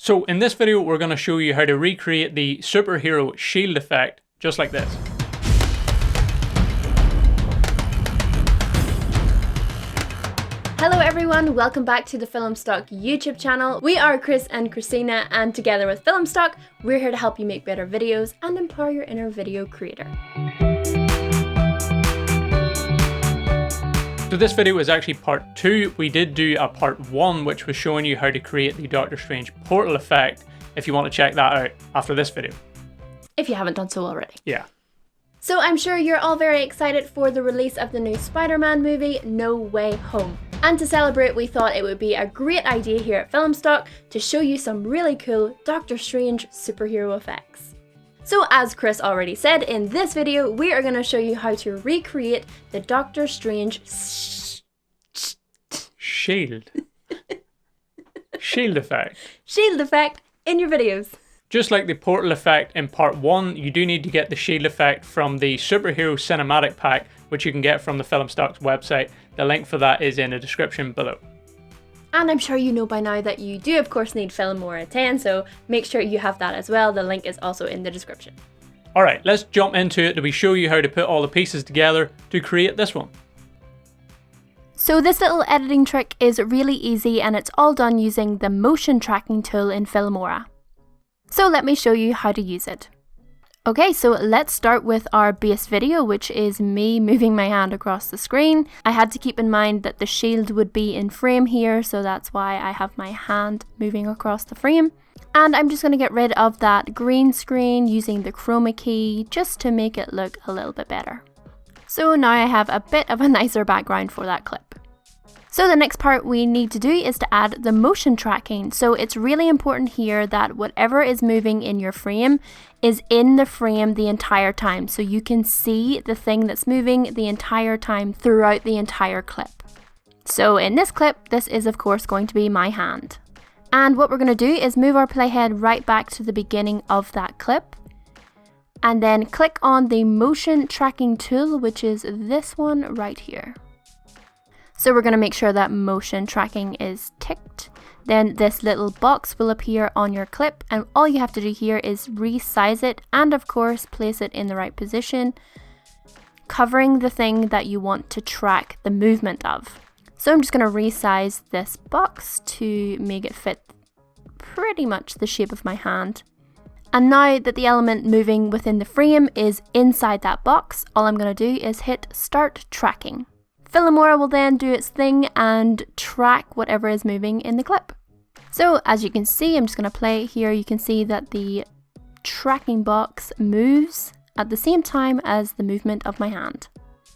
So in this video, we're going to show you how to recreate the superhero shield effect, just like this. Hello everyone, welcome back to the Filmstock YouTube channel. We are Chris and Christina, and together with Filmstock, we're here to help you make better videos and empower your inner video creator. So this video is actually part 2. We did do a part 1, which was showing you how to create the Doctor Strange portal effect, if you want to check that out after this video. If you haven't done so already. Yeah. So I'm sure you're all very excited for the release of the new Spider-Man movie, No Way Home. And to celebrate, we thought it would be a great idea here at Filmstock to show you some really cool Doctor Strange superhero effects. So as Chris already said, in this video, we are going to show you how to recreate the Doctor Strange Shield. Shield effect. Shield effect in your videos. Just like the portal effect in part 1, you do need to get the shield effect from the superhero cinematic pack, which you can get from the Filmstock's website. The link for that is in the description below. And I'm sure you know by now that you do of course need Filmora 10, so make sure you have that as well. The link is also in the description. Alright, let's jump into it. We show you how to put all the pieces together to create this one. So this little editing trick is really easy, and it's all done using the motion tracking tool in Filmora. So let me show you how to use it. Okay, so let's start with our base video, which is me moving my hand across the screen. I had to keep in mind that the shield would be in frame here, so that's why I have my hand moving across the frame. And I'm just going to get rid of that green screen using the chroma key just to make it look a little bit better. So now I have a bit of a nicer background for that clip. So the next part we need to do is to add the motion tracking. So it's really important here that whatever is moving in your frame is in the frame the entire time. So you can see the thing that's moving the entire time throughout the entire clip. So in this clip, this is of course going to be my hand. And what we're going to do is move our playhead right back to the beginning of that clip. And then click on the motion tracking tool, which is this one right here. So we're going to make sure that motion tracking is ticked. Then this little box will appear on your clip, and all you have to do here is resize it and of course place it in the right position, covering the thing that you want to track the movement of. So I'm just going to resize this box to make it fit pretty much the shape of my hand. And now that the element moving within the frame is inside that box, all I'm going to do is hit Start Tracking. Filmora will then do its thing and track whatever is moving in the clip. So as you can see, I'm just going to play here, you can see that the tracking box moves at the same time as the movement of my hand.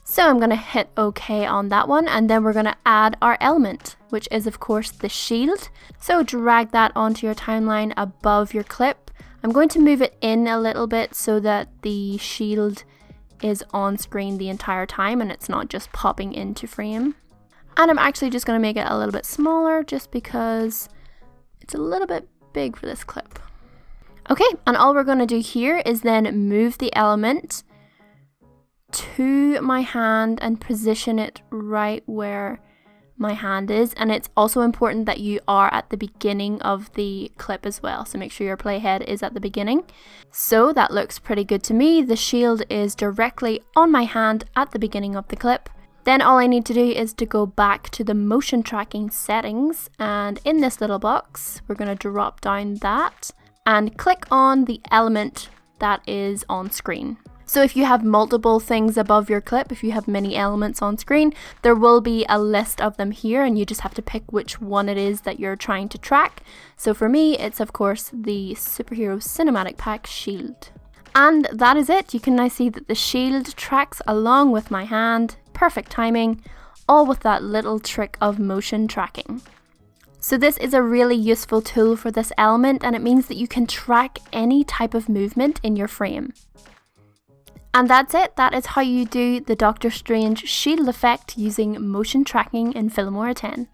So I'm going to hit OK on that one, and then we're going to add our element, which is of course the shield. So drag that onto your timeline above your clip. I'm going to move it in a little bit so that the shield is on screen the entire time and it's not just popping into frame. And I'm actually just going to make it a little bit smaller just because it's a little bit big for this clip. Okay, and all we're going to do here is then move the element to my hand and position it right where my hand is. And it's also important that you are at the beginning of the clip as well, so make sure your playhead is at the beginning. So that looks pretty good to me. The shield is directly on my hand at the beginning of the clip. Then all I need to do is to go back to the motion tracking settings, and in this little box we're going to drop down that and click on the element that is on screen. So if you have multiple things above your clip, if you have many elements on screen, there will be a list of them here, and you just have to pick which one it is that you're trying to track. So for me, it's of course the superhero cinematic pack shield. And that is it. You can now see that the shield tracks along with my hand. Perfect timing, all with that little trick of motion tracking. So this is a really useful tool for this element, and it means that you can track any type of movement in your frame. And that's it. That is how you do the Doctor Strange shield effect using motion tracking in Filmora 10.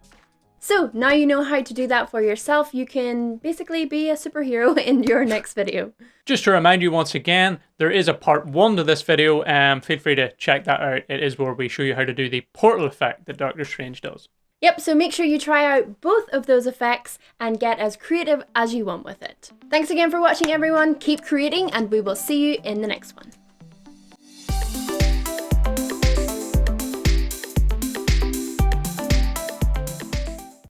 So now you know how to do that for yourself. You can basically be a superhero in your next video. Just to remind you once again, there is a part 1 to this video. Feel free to check that out. It is where we show you how to do the portal effect that Doctor Strange does. Yep, so make sure you try out both of those effects and get as creative as you want with it. Thanks again for watching everyone, keep creating and we will see you in the next one.